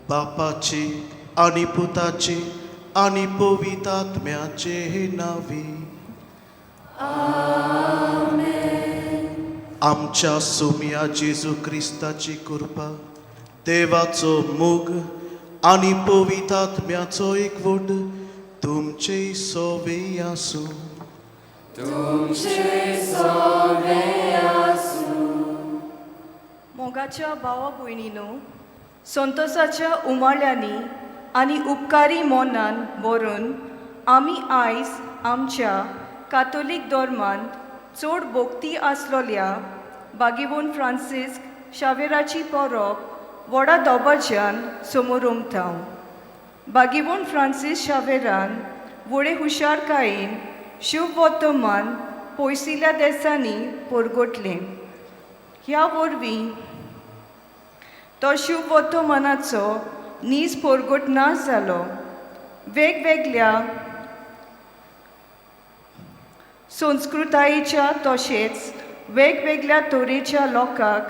बापाचे आणि पुताचे आणि पवित्रात्म्याचे नावे आमच्या सोम्या जेजू क्रिस्ताची कृपा, देवाचो मोग आणि पवित्रात्म्याचो एकवट तुमचे सोवे आसूं. मोगाच्या भावा भयणीनो, संतोषाच्या उमाळ्यांनी आनी उपकारी मोनान बरोवन आमी आयज आमच्या कातोलीक धर्मांत चड भोक्ती आसलोल्या बागीवोन फ्रांसिस्क शावेराची परब व्हडा दबाज्यान समोर उमतां. बागीवोन फ्रांसीस शावेरान व्हडे हुशारकायेन शुभ वर्तमान पयसिल्ल्या देसांनी परगटलें. ह्या वरवीं तो शुभ वर्तमानाचो नीज परगटना जालो. वेगवेगळ्या संस्कृतायेच्या तशेंच वेगवेगळ्या तरेच्या लोकांक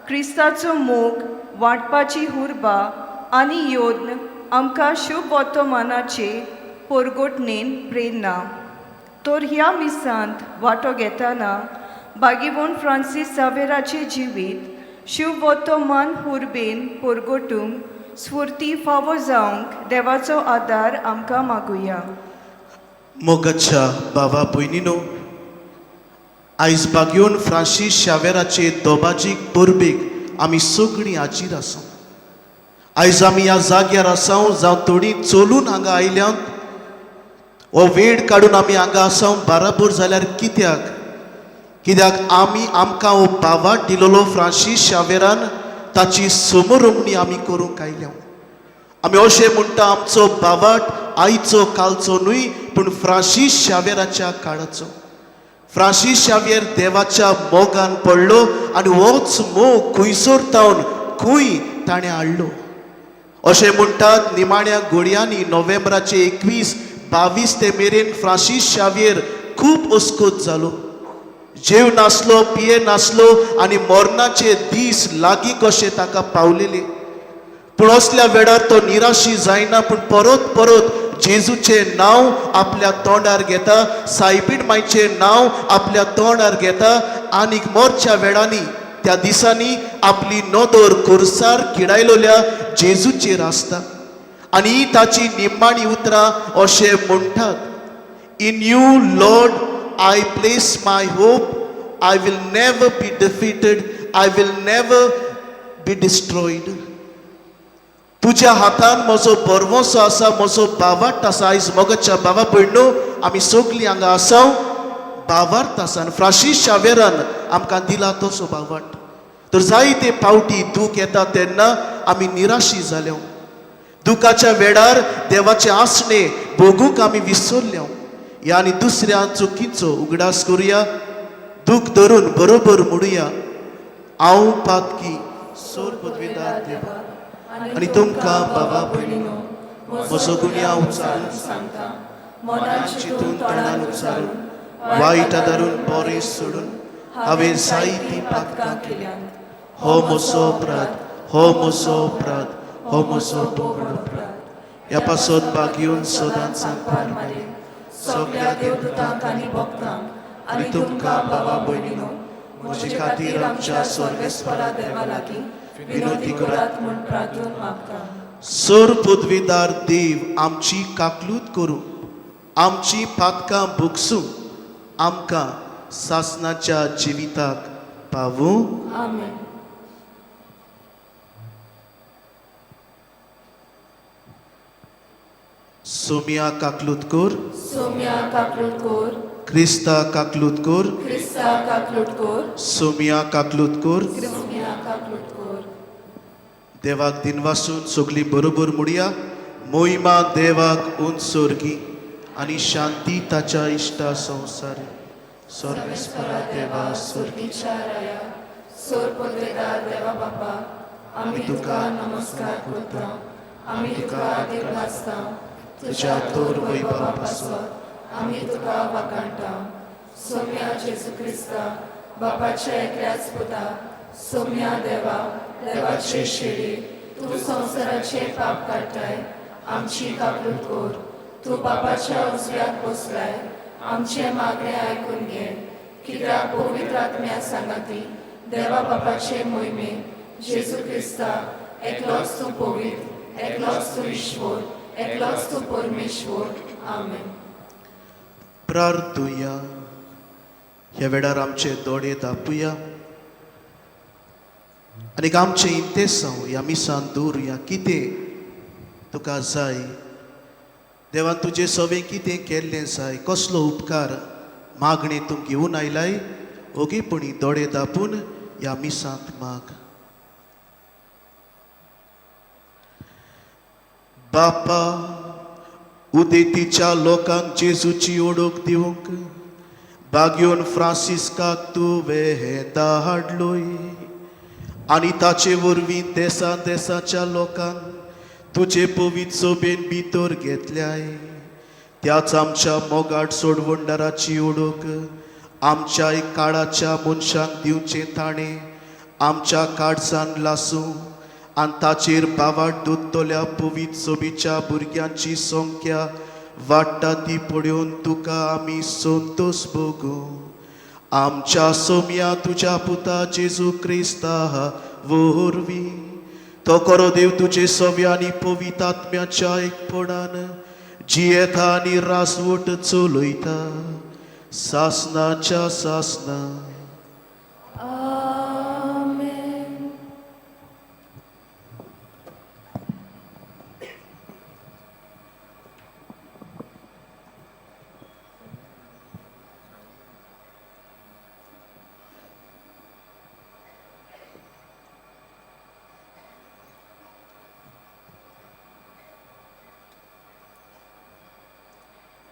क्रिस्ताचो मोग वांटपाची उर्बा आनी योद्न आमकां शुभ वर्तमानाचे परगटणेन प्रेरणा. तर ह्या मिसांत वांटो घेतना बागीवोन फ्रांसीस शावेराचे जिवीत शुभ वर्तमान उर्बेन परगटूंक स्फूर्ती फावो जावंक देवाचो आदार आमकां मागुया. मोगाच्या भावा भयणीनो, आयज बागीवोन फ्रांसीस शावेराचे दोबाजीक परबेक आमी सगळीं हाजीर आसां. आयज आमी ह्या जाग्यार आसां जावं थोडीं चलून हांगा आयल्यांत हो वेळ काडून आमी हांगा आसां बराबर जाल्यार कित्याक आमी आमकां हो बावाट दिलोलो फ्रांसीस शावेरान ताची समोरमणी आमी करूंक आयल्या. आमी अशें म्हणटा आमचो बावाट आयचो कालचो न्हय पूण फ्रांसीस शावेराच्या काळाचो. फ्रांसीस शावेर देवाच्या मोगान पडलो आनी होच मोग खंयसर तावन खंय ताणें हाडलो. अशें म्हणटात निमाण्या घडयांनी नोव्हेंबराचे 21-22 ते मेरेन फ्रांसीस शावेर खूब अस्कोत जालो. जेव नासलो, पिये नासलो आनी मरणाचे दीस लागीं कशे ताका पावलेले. पूण असल्या वेळार तो निराशी जायना, पूण परत परत जेजूचें नांव आपल्या तोंडार घेता, सायबीण मायचें नांव आपल्या तोंडार घेता आनीक मोरच्या वेळांनी त्या दिसांनी आपली नदर खुर्सार किडायलोल्या जेजूचेर आसता. आनी ताची निमाणी उतरां अशें म्हणटात, in you Lord I place my hope. I will never be defeated. I will never be destroyed. तुझ्या हातान म्हजो बरवोसो आसा, म्हजो बावाट आसा. आयज मोगाच्या भावा भयणो, आमी सगळीं हांगा आसा बावार्थ आसा. फ्रांसीस शावेरान आमकां दिला तसो बावाट. तर जायते फावटी दूख येता तेन्ना आमी निराशी जाल्यो. दुखाच्या वेळार देवाचे आसणे भोगूंक आमी विसरल्यो. ह्या आनी दुसऱ्या चुकीचो उगडास करुया. दूख धरून बरोबर म्हणुया, हांव पातकी सोर पदवीदार देवा आनी तुमकां बाबा भयणीनो म्हजो गुन्या उचारून सांगता. मनान चिंतून तोंडान उच्चारून वायट धरून बरें सोडून हांवें जायतीं पातकां केल्यात. हो म्हजो अपराध, हो म्हजो अपराध, हो म्हजो बोबडो अपराध. ह्या पासत बागीवन सदांच सांगपार मारे सगळ्या देवदूतांक आनी भक्तांक आनी तुमकां बाबा भयणीनो म्हजे खातीर आमच्या स्वर्गस्वरा देवा लागीं विनंती करात म्हूण प्रार्थून मागता. सर पदवीदार देव आमची काकलूत करूं, आमची पातकां भोगसूं, आमकां सासणाच्या जिविताक पावूं. आमेन. सोमिया काकलुतकोर, सोम्या काकलुटकोर, क्रिस्ता काकलुतकोर, क्रिस्ता काकलुटकोर, सोमिया काकलुतकोर. सोम्या काकलुटकोर. देवाक दिनवासून सगळी बरोबर म्हणुया. मोहिमा देवाक उंचोरगी आणि शांती ताच्या इष्टा संसारी. सर्वेस्परा देवा सुरगीच्या राया, सोर पदवेदार देवा बापा, आमी तुका नमस्कार करता, आमी तुका आदीर वाचता, तुज्या तोर वैभवा पासत आमी तुका वाखाणटा. सोम्या जेजू क्रिस्ता, बापाच्या एकल्याच पुता, सोम्या देवा, देवाचे शेळी, तूं संवसाराचे पाप काडटाय, आमची काकलूट कोर. तूं बापाच्या उजव्याक बसलाय, आमचे मागणे आयकून घे. कित्याक पवित्र आत्म्या सांगाती, देवा बापाचे मोहिमे, जेजू क्रिस्ता, एकलोच तूं पवित्र, एकलोच तूं ईश्वर, एकलोच तूं परमेश्वर. आमेन. प्रार्थुया. ह्या वेळार आमचे दोळे दापुया आनी आमचे इंतेसांव ह्या मिसान दवरुया. कितें तुका जाय देवान तुजे सवें कितें केल्लें जाय, कसलो उपकार मागणे तूं घेवन आयलाय, ओगेपणी दोळे दापून ह्या मिसांत माग. बापा, उदेतीच्या लोकांक जेजूची ओळख दिवंक बागयोन फ्रांसिस्काक तुवें हें धाडलोय आनी ताचे वरवीं देसा देसाच्या लोकांक तुजे पवित्र सोबेन भितर घेतल्याय. त्याच आमच्या मोगाट सोडवंडाराची ओळख आमच्या काळाच्या मनशांक दिवचें ताणें आमच्या काळजान लासूं आनी ताचेर बावाट दोत्तोल्या पवित्र सोबीच्या भुरग्यांची संख्या वाडटा ती पळोवन तुका आमी संतोश भोगू. आमच्या सोम्या तुज्या पुता जेजू क्रिस्ता वरवीं तो करो देव तुजे सव्या आनी पवित्र आत्म्याच्या एकपणान जियेता आनी रासवट चलयता सासनाच्या सासना. आमेन.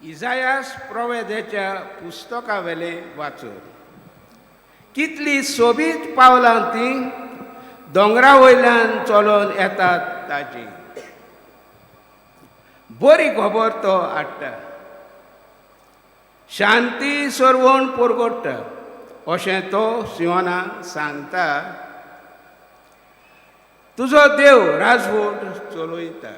इजायास प्रवेदेच्या पुस्तकावेले वाचून कितली सोबीत पावलां ती दोंगरा वयल्यान चलोन येतात ताची. बरी खबर तो हाडटा, शांती सरवण परगडटा अशें तो सियोनाक सांगता. तुजो देव राजवट चलयता.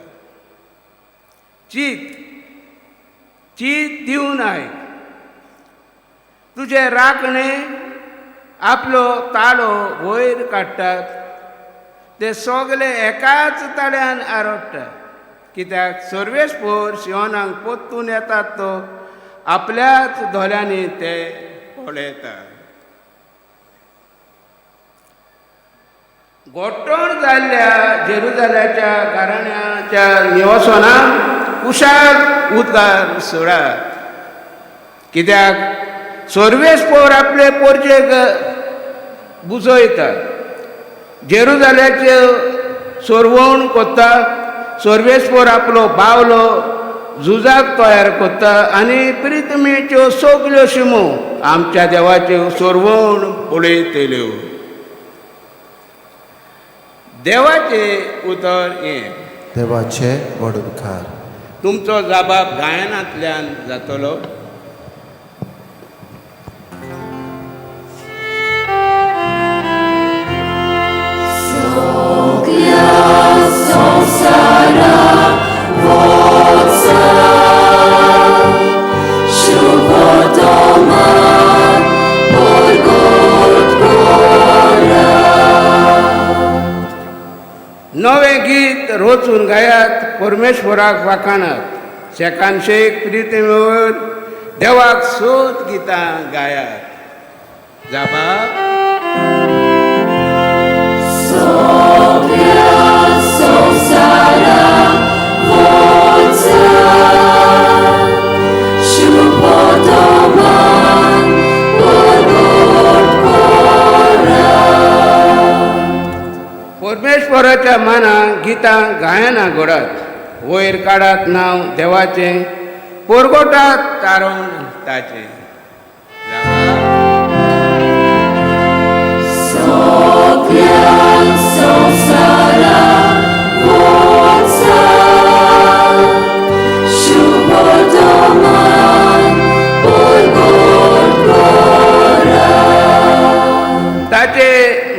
चीत दिवन आयक. तुजे राखणे आपलो ताळो वयर काडटात, ते सगळे एकाच ताळ्यान आरडटात. कित्याक सर्वेस्पर सियोनाक पोत्तून येतात तो आपल्याच धोल्यांनी ते पळयतात. गोठण जाल्ल्या जेरुजाल्याच्या घराण्याच्या निवासनाक कुशाल उद्गार सोडात. कित्याक सर्वेस्पर आपले पोरचेक बुजयता. जेरुजाल्याचे सोरवण कोत्ता. सर्वेस्पर आपलो बावलो झुजाक तयार कोत्ता आनी प्रितमेच्यो सगल्यो शिमो आमच्या देवाच्यो सोरवण पळयतल्यो. देवाचे उतर हें. देवाचे वडुखार. तुमचो जबाब गायनांतल्यान जातलो. नवें गीत रोचून गायात, परमेश्वराक वाखाणात. शेकानशेक प्रितेमेवर देवाक सोत गितां गायात. जाबाब Soglia, Sonsara, Forza. परमेश्वराच्या मानाक गितां गायना घोडात वयर काडात नांव देवाचें पोरगोटात तारण ताचें ताचे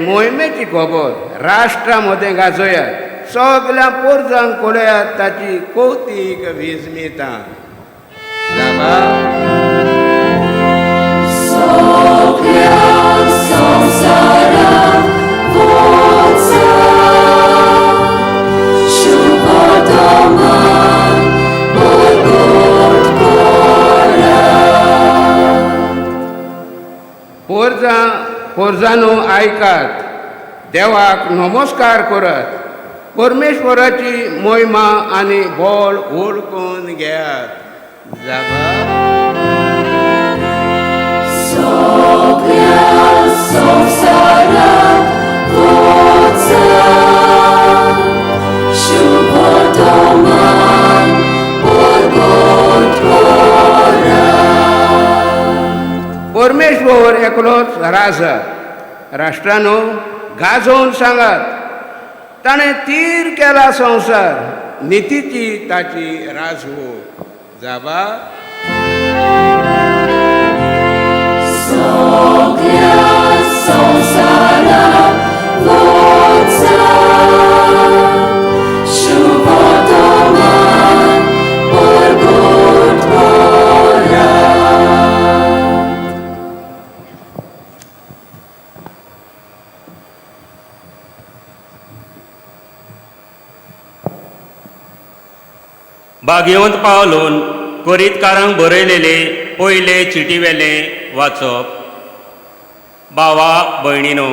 मोहिमेची खबर राष्ट्रामध्ये गाजोयात सगळ्या पोरजांक कळयात ताची कौतीक विस्मितां पोरजांनो आयकात देवाक नमस्कार करात परमेश्वराची मोहिमा आनी बोल ओळखून घेयात परमेश्वर एकलोच राजा राष्ट्रांनो गाजोवन सांगात ताणें तीर केला संवसार नितीची ताची राजवट जाबा बागेवंत पावलोवन कोरीतकारांक बरयलेले पयले चिटीवेले वाचप भावा भयणीनो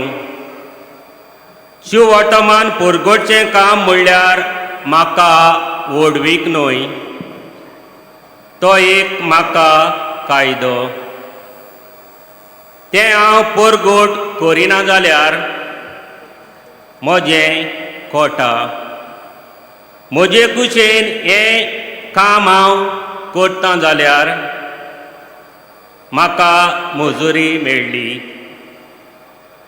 शिव वर्तमान पोरगोटचें काम म्हणल्यार म्हाका ओडवीक न्हय तो एक म्हाका कायदो तें हांव पोरगोट करिना जाल्यार म्हजें खोटा म्हजे कुशेन हें काम हांव करतां जाल्यार म्हाका मजुरी मेळ्ळी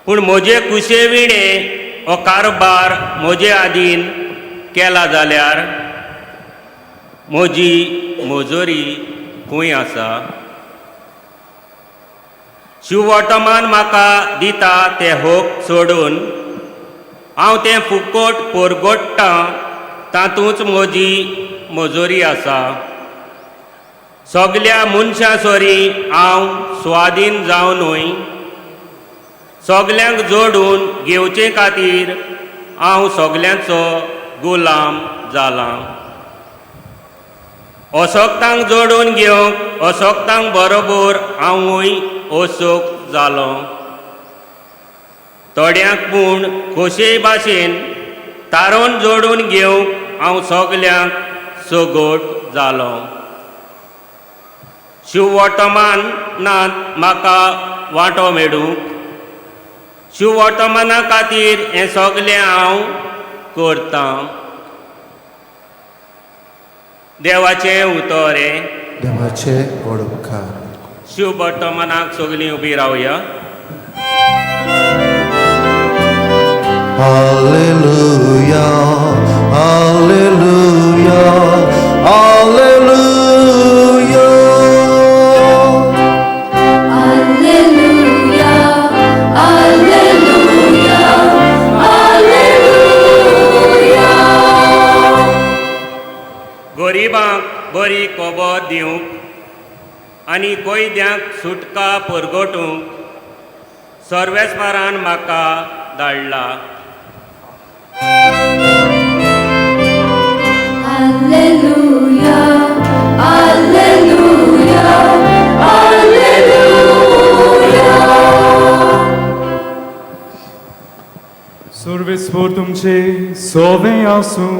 पूण म्हजे कुशे विणें हो कारबार म्हजे आदीन केला जाल्यार म्हजी मजुरी खंय आसा शिववर्तमान म्हाका दिता तें होक सोडून हांव तें फुकट पोरगोडटां तातूंच म्हजी मजुरी आसा सगल्या मनशां सोरी हांव स्वाधीन जावनूय सगल्यांक जोडून घेवचे खातीर हांव सगल्यांचो गुलाम जालां अशोक्तांक जोडून घेवंक अशोक्तांक बरोबर हांवूय अशोक जालो थोड्यांक पूण खोशे भाशेन तारोन जोडून घेवंक हांव सगल्यांक सोगोट जालो शिववर्तमानांत म्हाका वांटो मेळूंक शिववर्तमाना खातीर हें सगलें हांव करतां देवाचें उतोरें देवाचे व्हड उपकार शिववर्तमानाक सगलीं उबी रावया Hallelujah, hallelujah, hallelujah. Alleluia, alleluia, alleluia. गरिबांक बरी खबर दिवंक आनी कोयद्यांक सुटका परगटूंक सर्वेस्परान म्हाका धाडला Alleluia, alleluia, alleluia. सर्वेस्वर तुमचे सोवे आसूं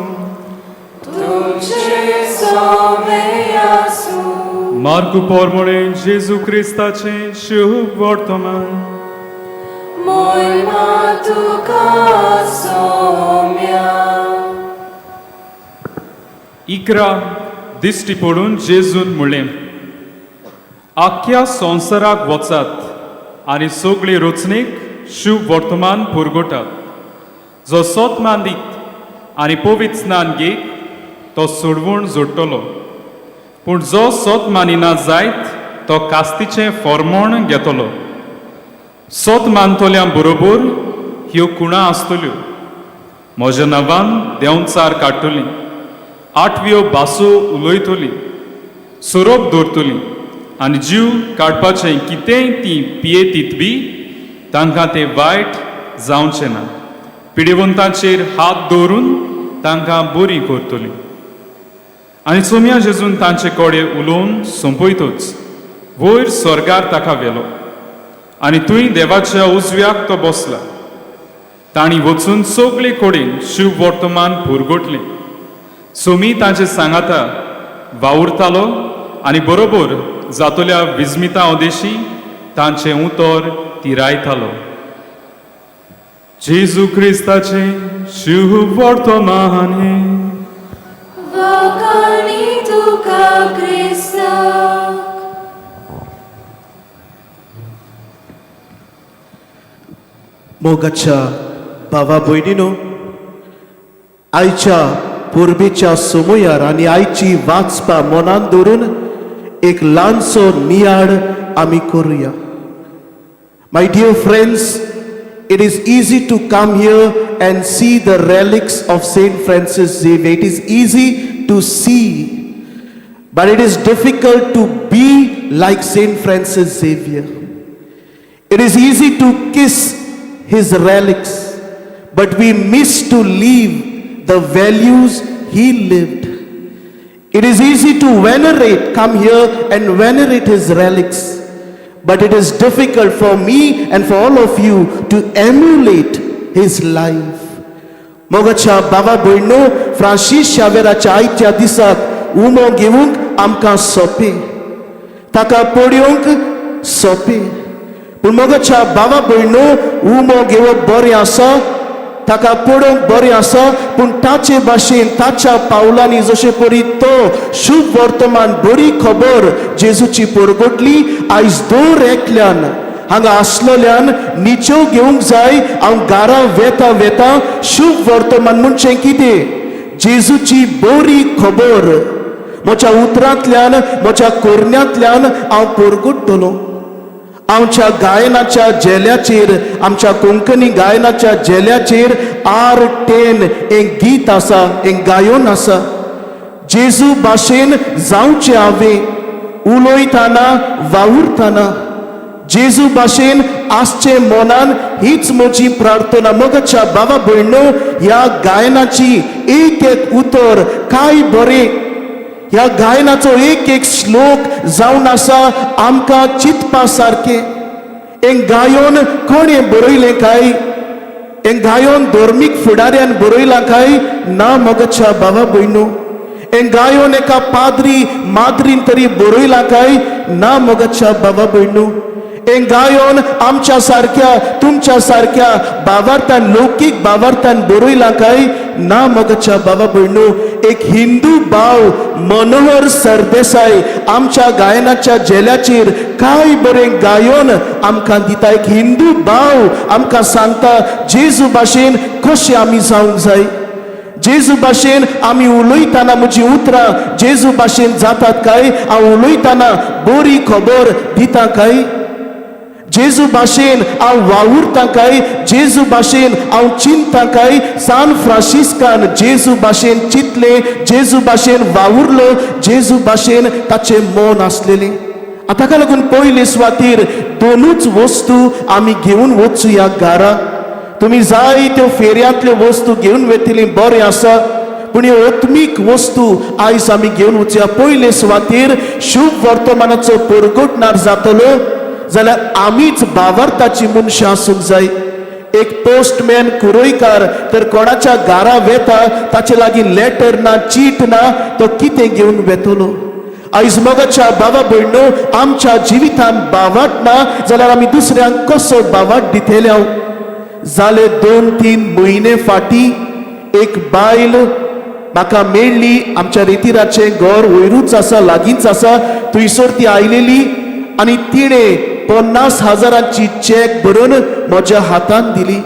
तुमचे सोवे आसूं मार्क पोरमोणे जेजू क्रिस्ताचे शुभ वर्तमान मोयमा तुका सौम्या. इकरा दिश्टी पडून जेजून म्हणलें, आख्या संवसाराक वचात आनी सगळे रचनेक शुभ वर्तमान पुरगटात. जो सोत मांदीत आनी पवित्र स्नान घेत तो सोडवून जोडटलो, पूण जो सोत मानिना जायत तो कास्तीचें फर्मोण घेतलो. सोत मानतोल्यां बरोबर ह्यो कुणां आसतल्यो. म्हज्या नांवान देंवचार काडटलीं, आठव्यो भासो उलयतलीं, सोरोप दवरतलीं, आनी जीव काडपाचें कितेंय तीं पियेतीत बी तांकां तें वायट जावचें ना. पिडेवंतांचेर हात दवरून तांकां बरीं करतलीं. आनी सोम्या जेजून तांचे कोडे उलोवन सोंपयतच वयर स्वर्गार ताका व्हेलो, आनी थंय देवाच्या उजव्याक तो बसला. तांणी वचून सगळे कडेन शुभ वर्तमान पुरगटलें. सोमी तांचे सांगाता वावुरतालो आनी बरोबर जातल्या विजमिता उदेशी तांचें उतर तिरायतालो. जेजू क्रिस्ताचे शुभ वर्तमान हे. वखाणी तुका क्रिस्ता. मोगाच्या भावा भयणीनो, आयच्या पुर्बेच्या समयार आनी आयची वाचपा मनान दवरून एक ल्हानसो नियाळ आमी करुया. My dear friends, it is easy to come here and see the relics of Saint Francis Xavier. It is easy to see, but it is difficult to be like Saint Francis Xavier. It is easy to kiss his relics, but we miss to live the values he lived. It is easy to venerate, come here and venerate his relics, but it is difficult for me and for all of you to emulate his life. मोगाच्या बाबा भयणो, Francis शावेराच्या आयच्या दिसाक उमो घेवंक आमकां सोंपे, ताका पळोवंक सोंपे. पूण मोगाच्या बाबा भयणो, उमो घेवप बरें आसा, ताका पळोवंक बरें आसा, पूण ताचे भाशेन ताच्या पावलांनी जशे परी तो शुभ वर्तमान बरी खबर जेजूची परगटली. आयज दर एकल्यान हांगा आसलेल्यान निच्यो घेवंक जाय. हांव घरा वेता वेता शुभ वर्तमान म्हणचें कितें? जेजूची बरी खबर म्हज्या उतरांतल्यान, म्हज्या कोरण्यांतल्यान हांव परगटतलों. आमच्या गायनाच्या जेल्याचेर, आमच्या कोंकणी गायनाच्या जेल्याचेर R10 एक गीत आसा, एक गायन आसा. जेजू भाशेन जावचें हांवें उलयतना वावुरतना, जेजू भाशेन आसचें मनान, हीच म्हजी प्रार्थना. मोगाच्या बाबा भयणो, ह्या गायनाची एक एक उतर काय बरें, ह्या गायनाचो एक एक श्लोक जावन आसा आमकां चिंतपा सारकें. हें गायन कोणें बरयलें काय? हें गायन धर्मीक फुडाऱ्यान बरयलां काय? ना मोगाच्या बाबा भयणो. हें गायन एका पाद्री माद्रीन तरी बरयलां काय? ना मोगाच्या बाबा भयणो. हें गायन आमच्या सारक्या, तुमच्या सारक्या भावार्थान, लौकीक भावार्थान बरयलां काय? ना मोगाच्या बाबा भयणो. एक हिंदू भाव मनोहर सरदेसाय आमच्या गायनाच्या जेल्याचेर काय बरें गायन आमकां दिता. एक हिंदू भाव आमकां सांगता जेजू भाशेन कशें आमी जावंक जाय. जेजू भाशेन आमी उलयतना म्हजी उतरां जेजू भाशेन जातात काय? हांव उलयतना बरी खबर दिता काय? जेजू भाशेन हांव वावुरतां काय? जेजू भाशेन हांव चिंततां काय? सान फ्रांसिस्कान जेजू भाशेन चिंतलें, जेजू भाशेन वावुरलो, जेजू भाशेन ताचें मन आसलेलें. ताका लागून पयले सुवातेर दोनूच वस्तू आमी घेवन वचुया घरा. तुमी जाय त्यो फेऱ्यांतल्यो वस्तू घेवन वेतली बरें आसा, पूण ह्यो आत्मीक वस्तू आयज आमी घेवन वचुया. पयले सुवातेर शुभ वर्तमानाचो परगटणार जातलो जाल्यार आमीच भावार्थाची मनशां आसूंक जाय. एक पोस्टमॅन कुरोयकार तर कोणाच्या घरा वेता, ताचे लागीं लेटर ना, चीट ना, तो कितें घेवन वेतलो? आयज मोगाच्या बाबा भयणो आमच्या जिवितान बावाट ना जाल्यार आमी दुसऱ्यांक कसो बावाट दितले हांव जाले 2-3 म्हयने फाटी एक बायल म्हाका मेळ्ळी आमच्या रेतीराचें घर वयरूच आसा लागींच आसा थंयसर ती आयलेली आनी तिणे 50,000ची चॅक बरोवन म्हज्या हातान दिली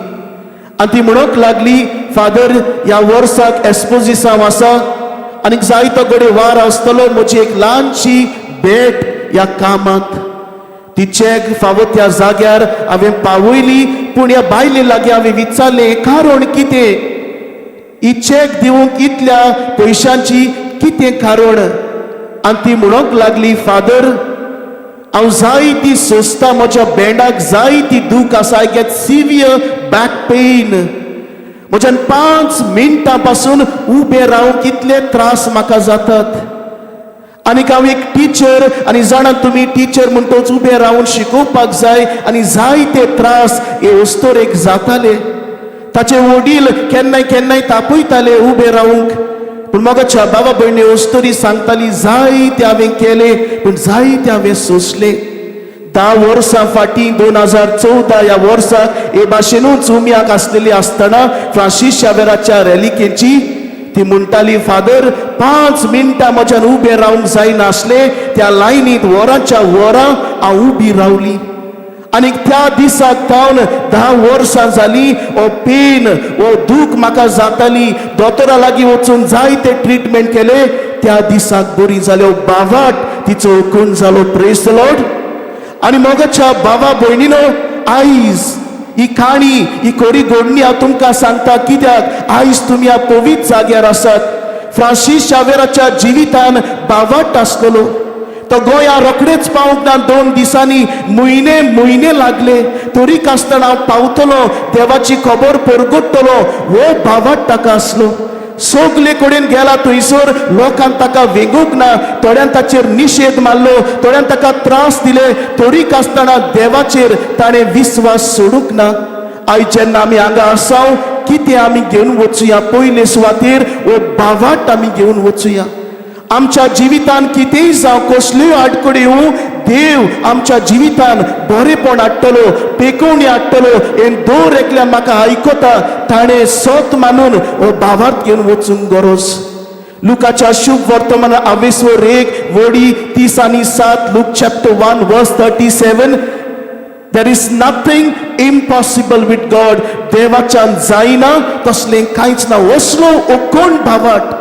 आनी ती म्हणूंक लागली फादर ह्या वर्साक एस्पोजिसा आसा आनी जायतो घडये वार आसतलो म्हजी एक ल्हानशी भेट ह्या कामाक ती चॅक फावो त्या जाग्यार हांवें पावयली पूण ह्या बायले लागीं हांवें विचारलें कारण कितें ही चॅक दिवंक इतल्या पयशांची कितें कारण आनी ती म्हणूंक लागली फादर हांव जायती सोंसता म्हज्या बँडाक जायती दूख आसा I get severe back pain म्हज्यान 5 मिनटां पासून उबें रावंक कितले त्रास म्हाका जातात आनीक हांव एक टिचर आनी जाणा तुमी टिचर म्हणटच उबें रावन शिकोवपाक जाय आनी जायते त्रास हे वस्तोरेक जाताले ताचे वडील केन्नाय केन्नाय तापयताले उबें रावंक पूण मोगाच्या बाबा भयणी वस्तोरी सांगताली जायते हांवें केले पूण जायते हांवें सोंसले 10 वर्सां फाटीं 2014 ह्या वर्साक हे भाशेनूच उम्याक आसलेली आसतना फ्रांसीस शावेराच्या रॅलिकेची ती म्हणटाली फादर 5 मिनटां म्हज्यान उबें रावंक जायनासले त्या लायनीत वरांच्या वरां हांव उबी रावली आनी त्या दिसाक पावन 10 वर्सां जालीं हो पेन हो दूख म्हाका जाताली दोतोरा लागीं वचून जायते ट्रिटमेंट केले त्या दिसाक बरी जाले हो बावाट तिचो हुकूम जालो प्रेज द लॉर्ड आनी मोगाच्या बाबा भयणीनो आयज ही काणी ही कोरी घडणी हांव तुमकां सांगता कित्याक आयज तुमी ह्या पवित्र जाग्यार आसात फ्रांसीस शावेराच्या जिवितान बावाट आसलेलो तो गोंया रोखडेच पावूंक ना 2 दिसांनी म्हयने लागले तरीक आसतना हांव पावतलो देवाची खबर परगट्टलो हो बावाट ताका आसलो सगळे कडेन गेला थंयसर लोकांक ताका वेगूंक ना थोड्यान ताचेर निशेध मारलो थोड्यान ताका त्रास दिले तरीक आसतना देवाचेर ताणें विश्वास सोडूंक ना आयज जेन्ना आमी हांगा आसाव कितें आमी घेवन वचुया पयले सुवातेर हो बावाट आमी घेवन वचुया आमच्या जिवितान कितेंय जावं कसल्योय आडखडी येवं देव आमच्या जिवितान बरेपण हाडटलो पेकोवणी हाडटलो हें दोर एकल्यान म्हाका आयकता ताणें सोत मानून हो बावाट घेवन वचूंक गरज लुकाच्या शुभ वर्तमान 20 वडी 30 आनी 7 लूक चॅप्टर 1 वर्स 37 There is nothing impossible with God. देवाच्यान जायना तसलें कांयच ना असलो ओकोण बावाट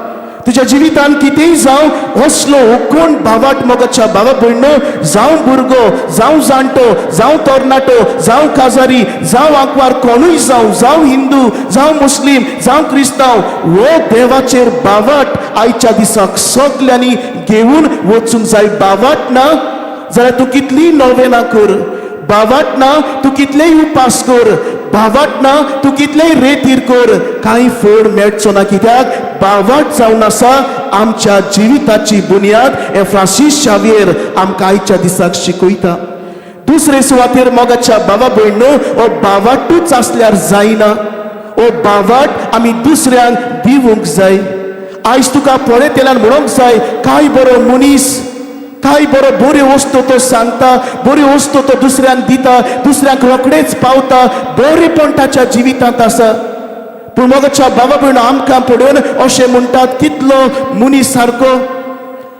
तुझ्या जिवितान कितेंय जावं असलो ओकोण बावाट मोगाच्या बाबा भयणो जावं भुरगो जावं जाणटो जावं तरणाटो जावं काजारी जावं आंकवार कोणूय जावं हिंदू जावं मुस्लीम जावं क्रिस्तांव हो देवाचेर बावाट आयच्या दिसाक सगल्यांनी घेवन वचूंक जाय बावाट ना जाल्यार तूं कितलीं नोवेनां कर बावाट ना तूं कितलेय उपास कर बावाट ना तूं कितलेय रेतीर कर कांय फळ मेळचो ना कित्याक बावाट जावन आसा आमच्या जिविताची बुनयाद हे फ्रांसीस शावेर आमकां आयच्या दिसाक शिकयता दुसरे सुवातेर मोगाच्या बाबा भयणो हो बावाटूच आसल्यार जायना हो बावाट आमी दुसऱ्यांक दिवंक जाय आयज तुका पळयतेल्यान म्हणूंक जाय काय बरो मनीस काय बऱ्यो वस्तू तो सांगता बऱ्यो वस्तू तो दुसऱ्यांक दिता दुसऱ्यांक रोखडेच पावता बरेपण ताच्या जिवितांत आसा पूण मोगाच्या बाबा भयणो आमकां पळोवन अशें म्हणटात कितलो मनीस सारको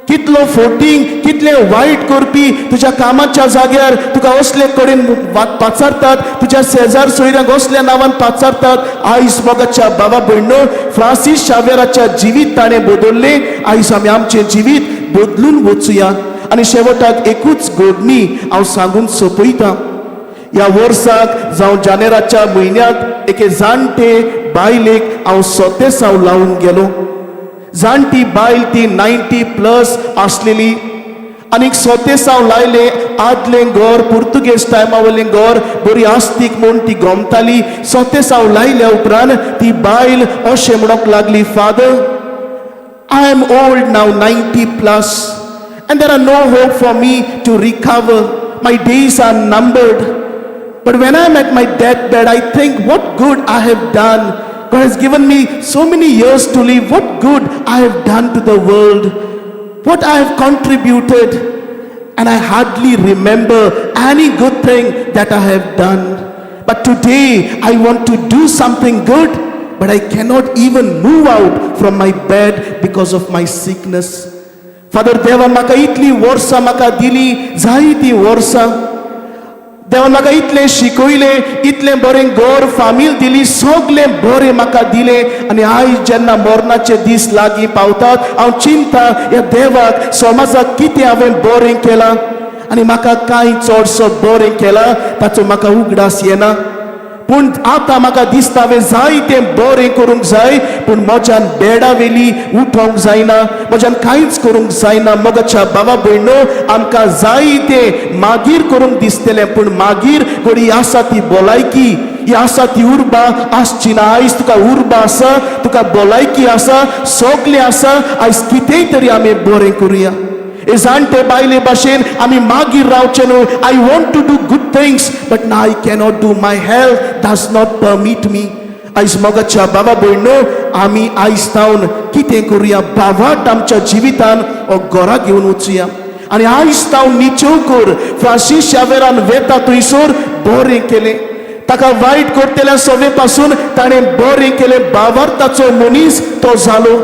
कितलो फोटींग कितले वायट करपी तुज्या कामाच्या जाग्यार तुका असले कडेन पाचारतात तुज्या शेजार सोयऱ्यांक असल्या नांवान पाचारतात आयज मोगाच्या बाबा भयणो फ्रांसीस शावेराच्या जिवीत ताणें बदल्लें आयज आमी आमचें जिवीत बदलून वचुया आनी शेवटाक एकूच घडणी हांव सांगून सोंपयतां ह्या वर्साक जावं जानेराच्या म्हयन्यांत एके जाणटे बायलेक हांव सोतेसांव लावन गेलो जाणटी बायल ती 90+ आसलेली आनीक सोतेसांव लायले आदलें घर पुर्तुगेज टायमा वयलें घर बरी आस्तीक म्हूण ती गोमताली सोतेसांव लायल्या उपरांत ती बायल अशें म्हणूंक लागली father I am old now 90+ and there are no hope for me to recover my days are numbered but when I am at my deathbed I think what good I have done God has given me so many years to live what good I have done to the world what I have contributed, and I hardly remember any good thing that I have done. But today I want to do something good, but I cannot even move out from my bed because of my sickness. Father, देवा म्हाका इतली वर्सां म्हाका दिली, जायतीं वर्सां. देवान म्हाका इतलें शिकयलें, इतलें बरें घर फामील दिली, सगलें बरें म्हाका दिलें. आनी आयज जेन्ना मरणाचे दीस लागीं पावतात, हांव चिंता ह्या देवाक समाजाक कितें हांवें बरें केलां. आनी म्हाका कांय चडसो बरें केलां ताचो म्हाका उगडास येना. पूण आतां म्हाका दिसता हांवें जायतें बरें करूंक जाय, पूण म्हज्यान बेडा वेली उठोंक जायना, म्हज्यान कांयच करूंक जायना. मोगाच्या बाबा भयणो, आमकां जायतें मागीर करूंक दिसतलें, पूण मागीर घडी आसा ती भलायकी, ही आसा ती उर्बा आसची ना. आयज तुका उर्बा आसा, तुका भलायकी आसा, सगलें आसा. आयज कितेंय तरी आमी बरें करुया. जाणटे बायले भाशेन आमी मागीर रावचे न्हू. I want to do good things, but now I cannot do. My health does not permit me. आयज मोगाच्या बाबा भयणो, आमी आयज तावन कितें करुया, बावाट आमच्या जिवितान हो घरा घेवन वचुया. आनी आयज तावन निचेव कर, फ्रांसीस शावेरान वेता थंयसर बरें केलें. ताका वायट करतल्या सवे पासून ताणें बरें केलें. बावार्थाचो मनीस तो जालो.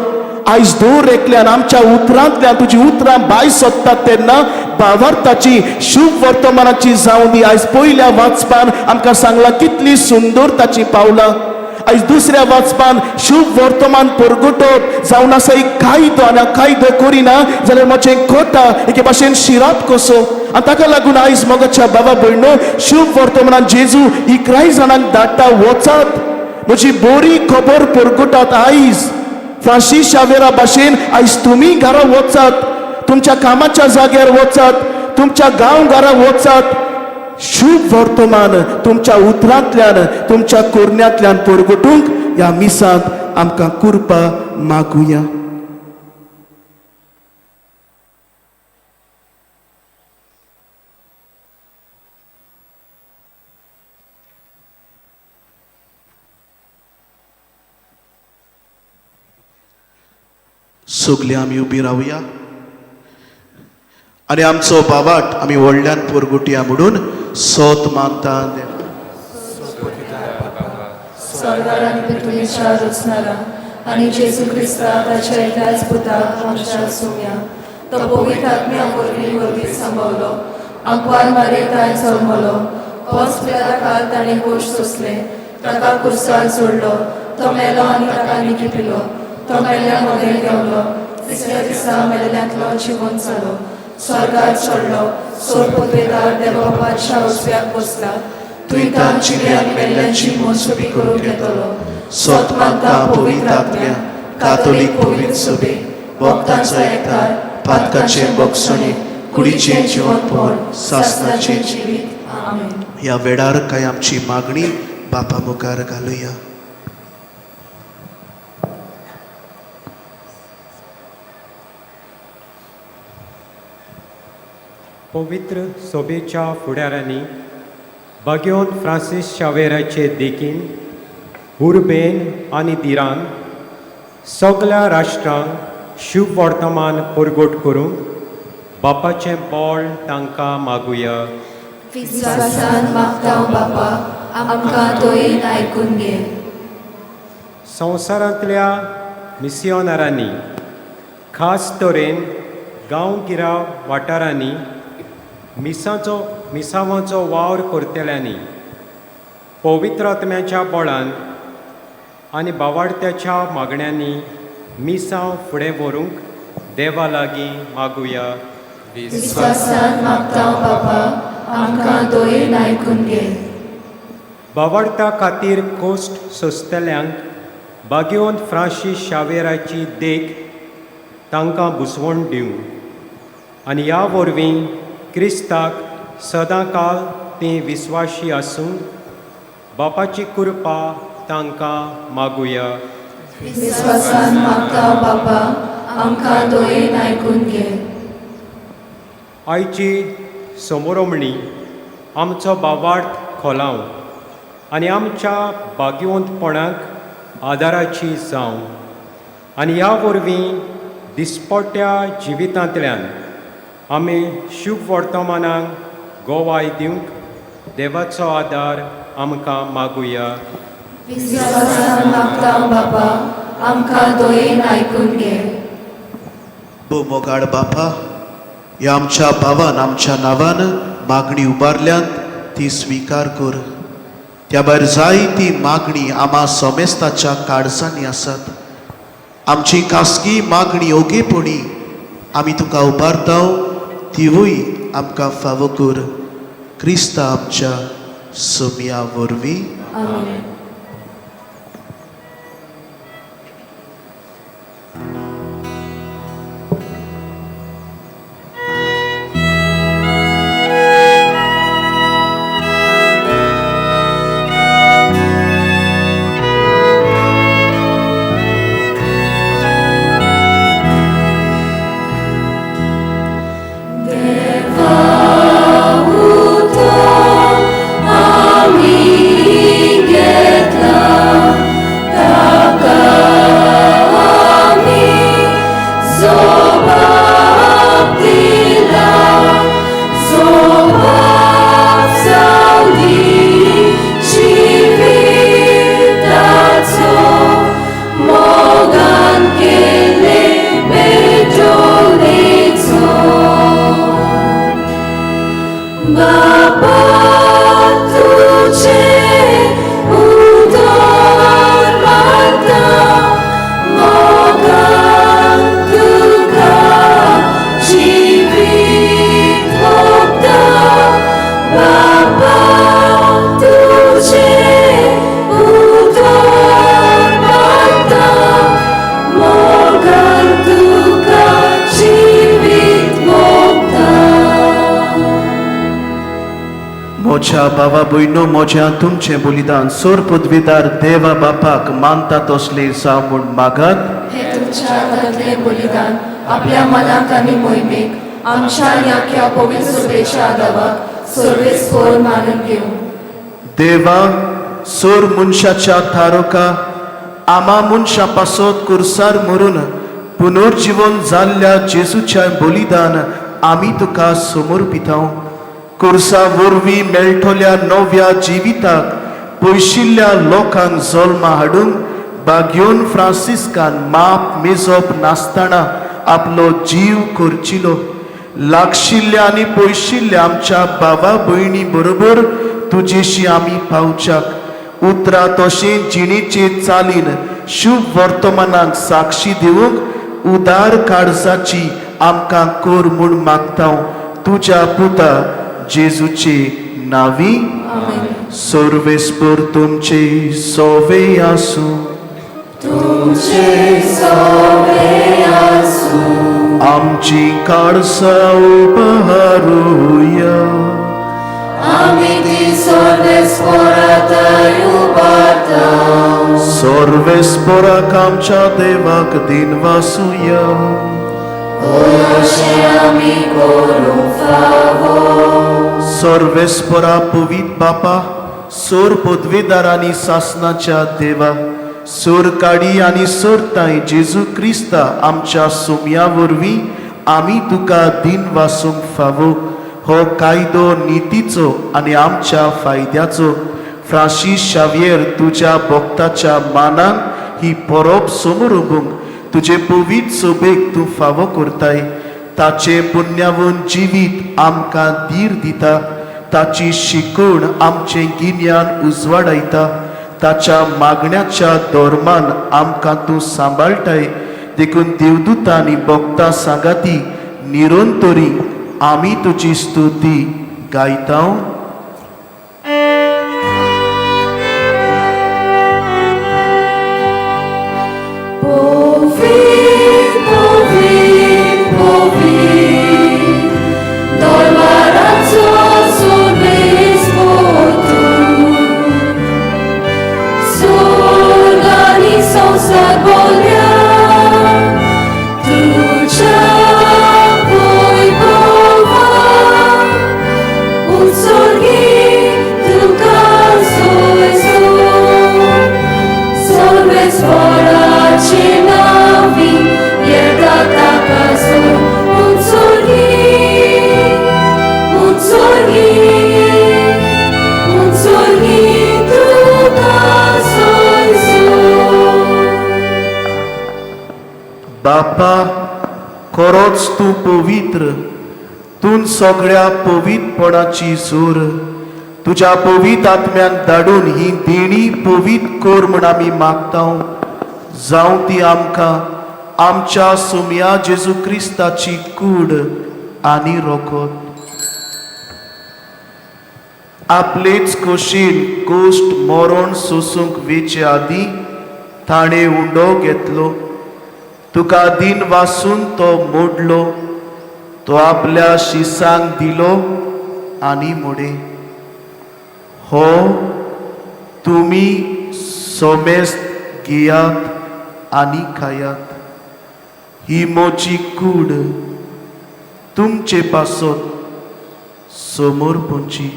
आयज दोर एकल्यान आमच्या उतरांतल्यान तुजी उतरां भायर सरतात तेन्ना भावार्थाची शुभ वर्तमानाची जावं दी. आयज पयल्या वाचपान आमकां सांगलां कितली सुंदर ताची पावलां. आयज दुसऱ्या वाचपान शुभ वर्तमान परगटप जावन आसा एक कायदो, आनी कायदो करिना जाल्यार म्हजें कोता एके भाशेन शिराप कसो. आनी ताका लागून आयज मोगाच्या बाबा भयणो, शुभ वर्तमानान जेजू इकराय जाणांक धाडटा, वचात, म्हजी बरी खबर परगटात. आयज फ्रांसीस शावेरा भाशेन आयज तुमी घरा वचात, तुमच्या कामाच्या जाग्यार वचात, तुमच्या गांव घरा वचात. शुभ वर्तमान तुमच्या उतरांतल्यान, तुमच्या कोरण्यांतल्यान परगटूंक ह्या मिसांत आमकां कृपा मागुया. सगलीं आमी उबी रावया आनी आमचो बावाट आमी व्हडल्यान परगुटया म्हणून सोत मानता. स्वर्गार आनी पृथ्वीच्या रचणारा आनी जेजू क्रिस्ता ताच्या एकल्याच पुताक आमच्या सुम्या, तो पवित्र आत्म्या वरवीं सांबावलो, आंकवार मारे ताय जल्मलो, पोस पिलाता काळ ताणें गोश्ट सोंसलें, ताका कुर्सार सोडलो, तो मेलो आनी ताका निखिपिलो, तो मेल्ल्या मदें देंवलो, तिसऱ्या दिसा मेल्ल्यांतलो जिवंत जालो, स्वर्गार चडलो, सोर पदवेदार देवा बापाच्या उजव्याक बसला, तुयतान जिल्ल्यान मेल्ल्यांची मोजपी करून घेतलो. सोत मानता पवित्र आत्म्या, कातोलीक पवित्र सभे, भक्तांचो एकठांय, पातकाचे भोगसणे, कुडीचें जिवंतपण, सासणाचें जिवीत. आमेन. ह्या वेळार काय आमची मागणी बापा मुखार घालुया. पवित्र सोबेच्या फुडाऱ्यांनी बागेवन फ्रांसीस शावेराचे देखीन उर्बेन आनी दिरान सगळ्या राष्ट्रांक शुभ वर्तमान परगट करूंक बापाचें बळ तांकां मागुया. विश्वासान मागता बापा, आमकां दोयेन आयकून घे. संवसारांतल्या मिसियोनारांनी खास तरेन गांवगिऱ्या वाठारांनी मिसावांचो वावर करतल्यांनी पवित्र आत्म्याच्या बळान आनी बावार्थ्याच्या मागण्यांनी मिसांव फुडें व्हरूंक देवा लागीं मागुया. विश्वासान मागता बापा, आमकां दोयेन आयकून घे. बावार्था खातीर कोस्ट सोंसतल्यांक बागेवन फ्रांसीस शावेराची देख तांकां बुजवण दिवं आनी ह्या वरवीं क्रिस्ताक सदांकाळ ती विस्वाशी आसूं बापाची कृपा तांकां मागुया. विश्वासान मागता बापा, आमकां दोयेन आयकून घे. आयची समोरमणी आमचो बावार्थ खोलाव आनी आमच्या बागेवंतपणाक आदाराची जावं आनी ह्या वरवीं दिसपट्ट्या जिवितांतल्यान आमी शुभ वर्तमानाक गोवाय दिवंक देवाचो आदार आमकां मागुया. विश्वासान मागता बाबा आमकां दोयेन आयकून घे. मोगाड बापा, ह्या आमच्या भावान आमच्या नांवान मागणी उबारल्यांत ती स्विकार कर. त्या भायर जाय ती मागणी आम्हा सोमेस्ताच्या काळजांनी आसात. आमची खासगी मागणी ओगेपणी आमी तुका उबारता तिवूय आमकां फावो कर. क्रिस्ता आमच्या सोम्या वरवीं. आमेन. मोच्या भावा भयणो, मोज्या तुमचें बलिदान सोर पदवीदार देवा बापाक मानता तसले जावं म्हूण मागात. हे तुमच्या हातांतले बलिदान आपल्या मनाक आनी मोहिमेक आमच्या याख्या पवित्र सभेच्या आदाराक सर्वेस्पर मानून घेऊ. देवा, सोर मनशाच्या थारोका आमा मनशा पासत कुर्सार मरून पुनर्जीवन जाल्ल्या जेजूच्या बलिदान आमी तुका समर्पितांव. कुर्सा वरवीं मेळटल्या नव्या जिविताक पयशिल्ल्या लोकांक जल्मा हाडूंक बाग्योन फ्रांसिस्कान माप मेजप नासतना आपलो जीव करचिलो. लागशिल्ल्या आनी पयशिल्ल्या आमच्या भावा भयणी बरोबर तुजेशी आमी पावच्याक उतरां तशें जिणेचे चालीन शुभ वर्तमानाक साक्षी दिवंक उदार काळजाची आमकां कर म्हूण मागता तुज्या पुता जेजूचे नावी. सर्वेस्पर तुमचे सोवे आसूं. आमची काळजां उबारूया. सर्वेस्पराक आमच्या देवाक दिन वासुया. सर्वेस्परा पवित बापा, सोर पदवीदारांनी सासनाच्या देवा, सोर काडी आनी सोरताय जेजू क्रिस्ता आमच्या सोम्या वरवीं आमी तुका दिन वासूंक फावो. हो कायदो नितीचो आनी आमच्या फायद्याचो फ्रांसीस शावियर तुज्या भक्ताच्या मानान ही परब समोरुंक तुजे पवित सोबेक तूं फावो करताय. ताचे पुण्यावून जिवीत आमकां धीर दिता. ताची शिकवण आमचें गिन्यान उजवाडायता. ताच्या मागण्याच्या धोरमान आमकां तूं सांबाळटाय. देखून देवदूतां आनी भक्तां सांगाती निरंतरी आमी तुजी स्तुती गायता. Svarace navi बापा खरोच तूं पवित्र, तूं सगळ्या पवित्रपणाची जोर तुज्या पवित्र आत्म्याक धाडून ही देणी पवित्र कोर म्हण आमी मागतां. जावं ती आमकां आमच्या सोम्या जेजू क्रिस्ताची कूड आनी रोखोत. आपलेच खोशेन गोश्ट मरण सोसूंक वेचे आदीं ताणें उंडो घेतलो. तुका दिन वासून तो मोडलो. तो आपल्या शिसांक दिलो आनी मोडे. हो तुमी सोमेस्त घेयात आनी खायात. ही मोची कूड तुमचे पासत समोर पोंची.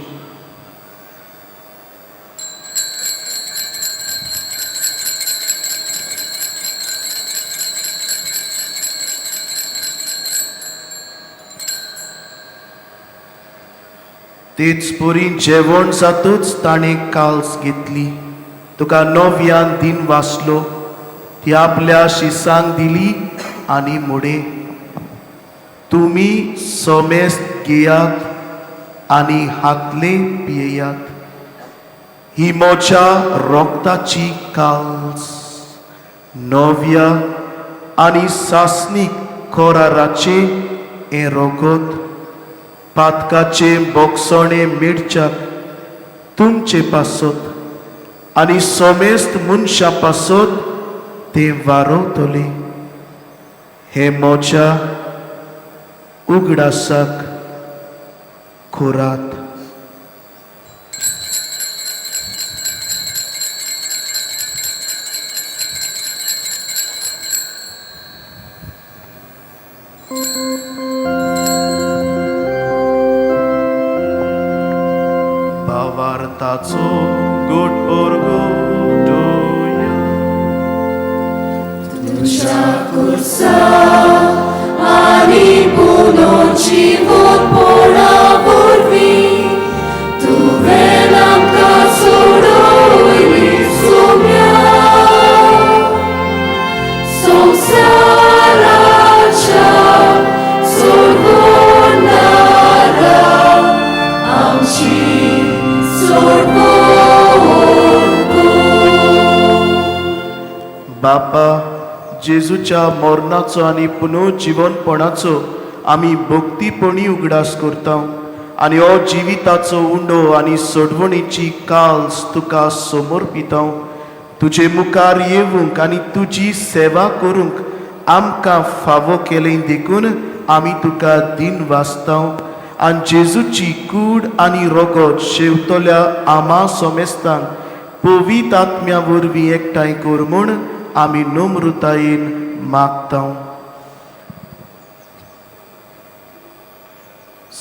तेच पोरी जेवण जातच ताणें काल्स घेतली. तुका नव्यान दिन वाचलो. ती आपल्या शिसांक दिली आनी मोडे. तुमी सोमेस्त घेयात आनी हातले पियेयात. ही मोच्या रोगताची काल्स नव्या आनी सासणीक कोराराचे हें रोगत पातकाचे बोगसोणे मिरच्याक तुमचे पासत आनी सोमेस्त मनशा पासत ते वारोतले. हे मोच्या उगडासाक खोरात. भावार्थाचो गोड पोरगो डोया. तुझ्या कुर्सा आणि पुनोची पोळा वरवीं तुवें आमकां सोडोयली सोम्या. संवसाराच्या सोडवणारा आमची बापा जेजूच्या मरणाचो आनी पुनर्जीवनपणाचो आमी भक्तीपणी उगडास करता आनी हो जिविताचो उंडो आनी सोडवणेची काल्स तुका समर्पिता. तुजे मुखार येवंक आनी तुजी सेवा करूंक आमकां फावो केलें देखून आमी तुका दिन वाचता. आनी जेजूची कूड आनी रोगत शेवतल्या आमा सोमेस्तांक पवित्र आत्म्या वरवीं एकठांय कर म्हूण आमी नम्रतायेन मागता.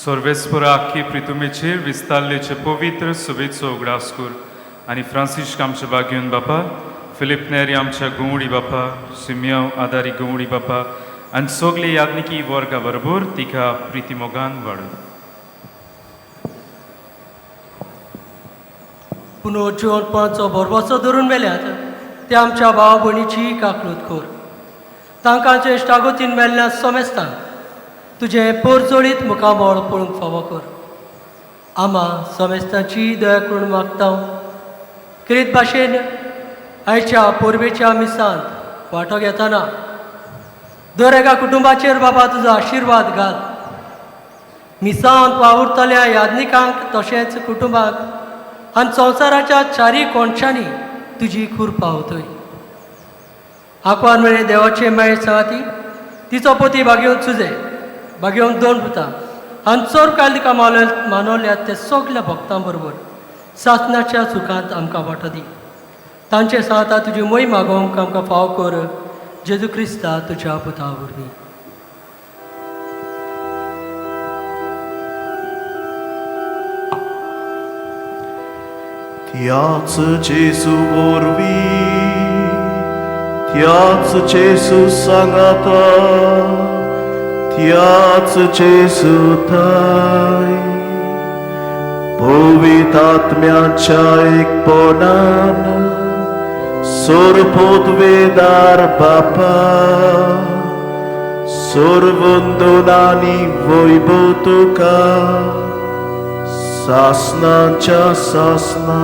सर्वेस्परा आख्खी प्रितुमेचेर विस्तारलेचे पवित्र सुबेचो उगडास कर आनी फ्रांसिस्क आमचे बागेवन बापा, फिलिप नेरी आमच्या गवळी बापा, सिमियांव आदारी गवळी बापा आनी सगळे याज्ञिकी वर्गा बरोबर तिका प्रितीमोगान वाडय. पुनर्जीवनपणाचो बरवसो धरून मेल्यात ते आमच्या भावा भयणीची काकलूत कर. तांकां जे इश्टागतीन मेल्ल्या सोमेस्तांक तुजे पोरजोळीत मुखामोळ पळोवंक फावो कर. आमा सोमेस्तांची दया करून मागता. किरीत भाशेन आयच्या पोरबेच्या मिसांत वांटो घेतना दर एका कुटुंबाचेर बाबा तुजो आशिर्वाद घाल. मिसांत वावुरतल्या याज्ञिकांक तशेंच कुटुंबाक आनी संवसाराच्या चारी कोणशांनी तुजी खूर पावतय. आंकवार मेळ्ळे देवाचे मेळ सांगाती तिचो पोती बागेवन सुजे बागेवन दोन पुतां आनी चोर काल तिका मानवल्यात ते सगल्या भक्तां बरोबर सासणाच्या सुखांत आमकां वांटो दी. तांचे सांगता तुजी मोही मागोवंक आमकां फाव कर. जेजू क्रिस्ता तुज्या पुता वरवीं. त्याच जेजू वरवीं त्याच जेजू सांगाता त्याच जेजू थंय पवित्र आत्म्याच्या एकपणान सोरपोत वेदार बापा सर्वंदनानी वैभव तुका सासनांच्या सासना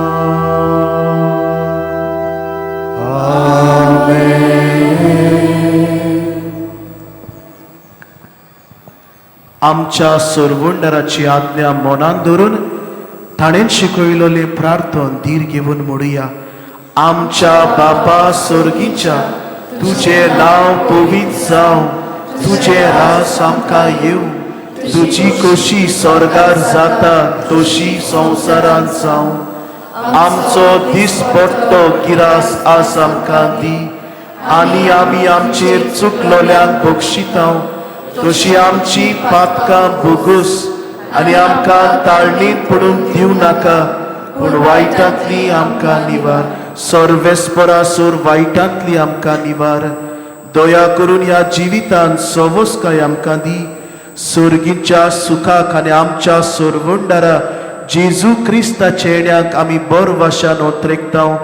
आमच्या सर्वंडराची आज्ञा मनान धरून ताणें शिकयलोले प्रार्थन धीर घेवन म्हणुया. आमच्या बापा सर्गीच्या तुझे नाव पवित्र जावं, तुझे रास आमकां येवं, तुजी कशी स्वर्गार जाता तशी संवसारांत जावं. आमचो दिसपट्टो गिरास आज आमकां दी, आनी आमी आमचेर चुकलोल्यांक बक्षितांव, तशी आमची पातकां भोगूस आनी आमकां ताळणीत पडून दिवं नाका, पूण वायटांतली आमकां निवार. सर्वेस्परासूर वायटांतली आमकां निवार. दया करून ह्या जिवितांत सवस्काय आमकां दी. सर्गीच्या सुखाक आनी आमच्या सर्वंडारा जेजू क्रिस्ताच्या येण्याक आमी बर वशान ओत्रेकतांव.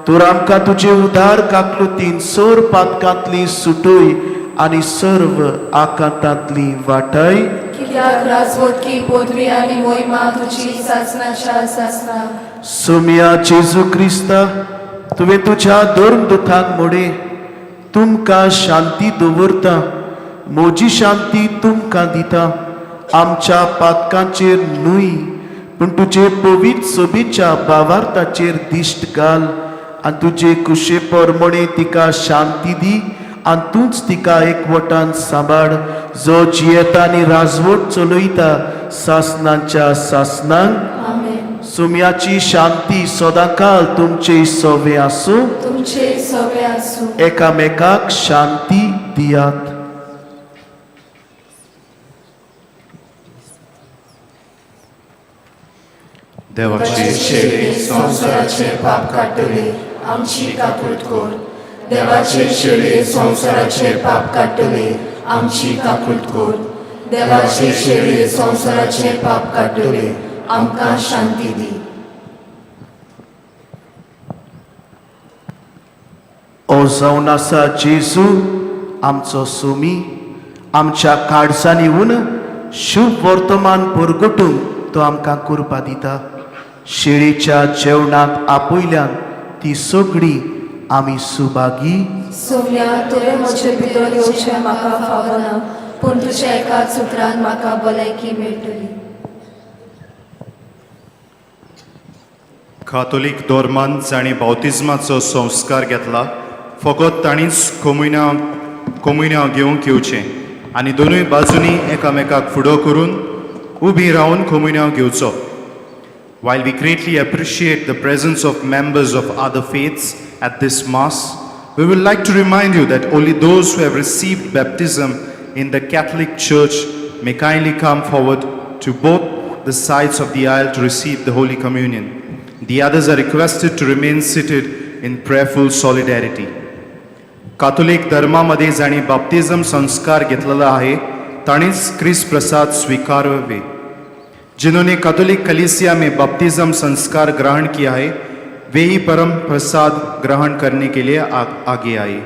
तर आमकां तुजे उदार काकलुतीन सर पातकांतली सुटोय आनी सर्व आकांतांतली वाटाय. कित्याक राजवटकी पदवी आनी मोहिमा तुजी सासनाच्या सासना. सोम्या जेजू क्रिस्ता, तुवें तुज्या धर्मदुतांक म्हणे तुमकां शांती दवरता, म्हजी शांती तुमकां दिता. आमच्या पातकांचेर न्हय पूण तुजे पवित्र सोबीच्या भावार्थाचेर दिश्ट घाल आनी तुजे कुशे परमणे तिका शांती दी आनी तूंच तिका एकवटान सांबाळ, जो जियेता आनी राजवट चलयता सासनांच्या सासनांक. सुम्याची शांती सदांकाळ तुमचे सोवे आसूं. तुमचे सोवे आसूं. एकामेकाक शांती दियात. देवाची शेळी संसाराचे पाप काडटली आमची काकूट कोर. देवाची शेळी संसाराचे पाप काडटली आमची काकूट कोर. देवाची शेळी संसाराचे पाप काडटली आमकां शांती दी. ओ जावन आसा जेजू आमचो सोमी, आमच्या काळजांनी येवन शुभ वर्तमान परगटूंक तो आमकां कृपा दिता. शेळीच्या जेवणाक आपयल्यान ती सगळी आमी सुभागी. सोम्या तुवें म्हजे भितर येवचें म्हाका फावना, पूण तुज्या एकाच उतरान म्हाका भलायकी मेळटली. कातोलीक धोर्मांत जाणी बावतिजमाचो संस्कार घेतला, फकत ताणीच कोमुन्या घेवंक येवचें आनी दोनूय बाजूनी एकामेकाक फुडो करून उबी रावन कोमुन्या घेवचो. While we greatly appreciate the presence of members of other faiths at this Mass, we would like to remind you that only those who have received baptism in the Catholic Church may kindly come forward to both the sides of the aisle to receive the Holy Communion. The others are requested to remain seated in prayerful solidarity. कातोलिक धर्मामध्ये जाणी बाप्तिझम संस्कार घेतलेला आहे ताणीच ख्रिस्त प्रसाद स्वीकारवे. जिन्होंने Catholic कलीसिया में बपतिस्म संस्कार ग्रहण किया है वे ही परम प्रसाद ग्रहण करने के लिए आगे आए.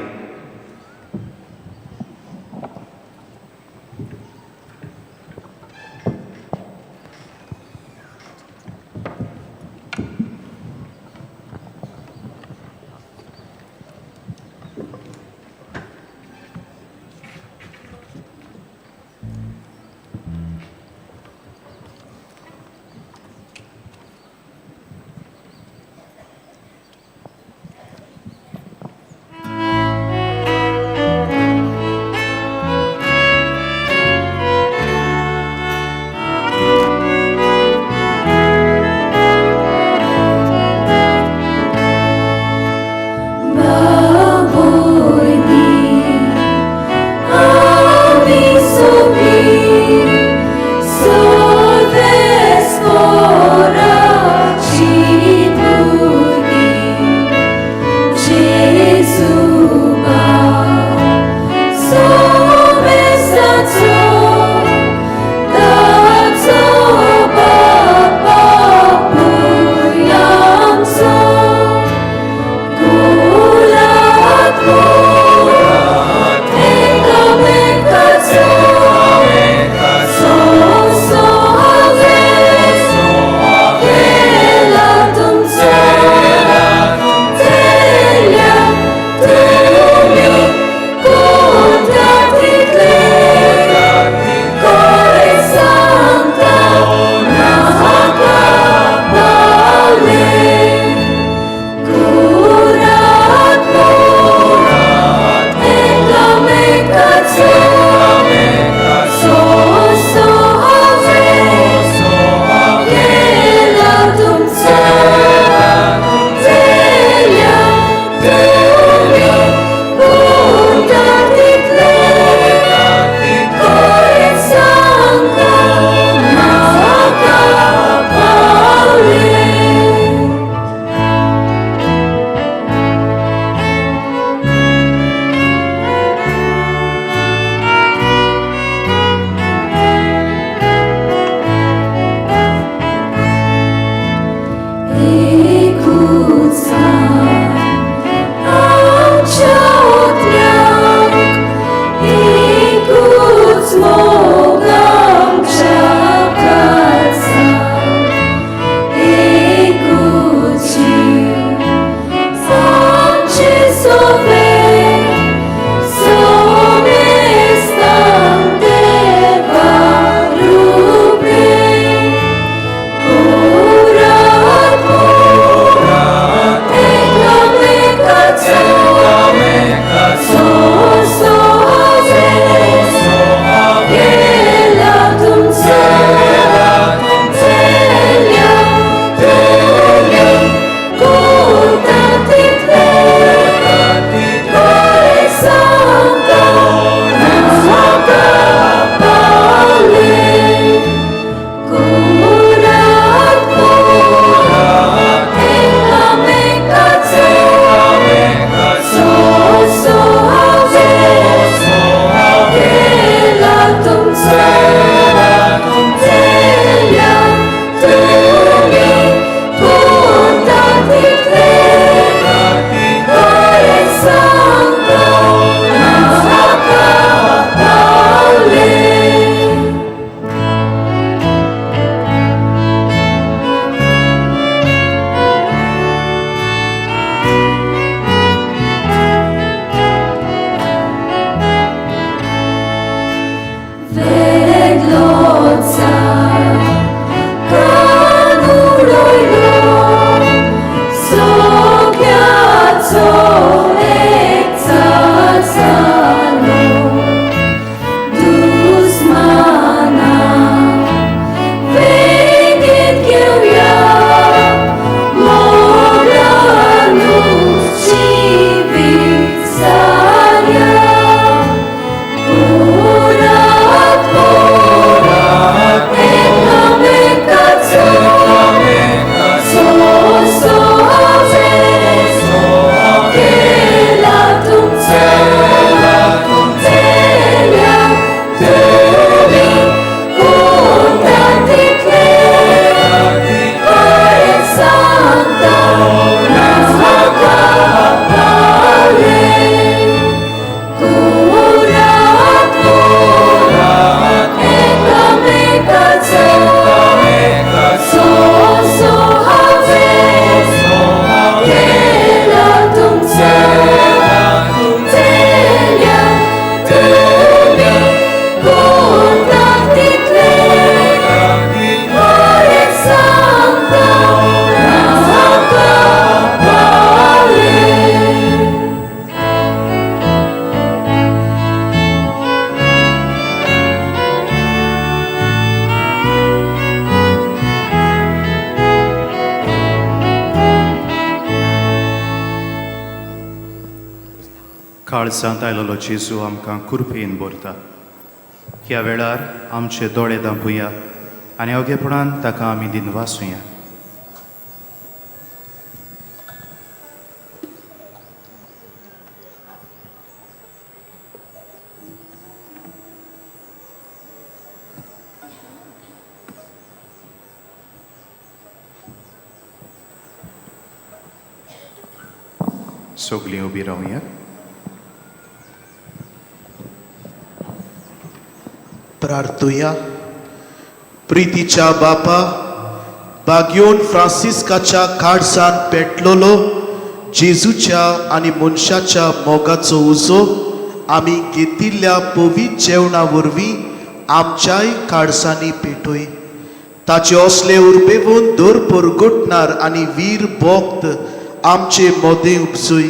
काळजांत आयलोलो जेजू आमकां कृपेन भरता. ह्या वेळार आमचे दोळे धांपुया आनी अगेपणान ताका आमी दिनवासुया. सगळीं उबी रावया. प्रार्थुया. प्रितीच्या बापा, बागयोन फ्रांसिस्काच्या काळजान पेटलोलो जेजूच्या आनी मनशाच्या मोगाचो उजो आमी घेतिल्ल्या पवित्र जेवणा वरवीं आमच्याय काळजांनी पेटोय. ताचे असले उर्बेवून दर परगटणार आनी वीर भोक्त आमचे मोदें उपसूय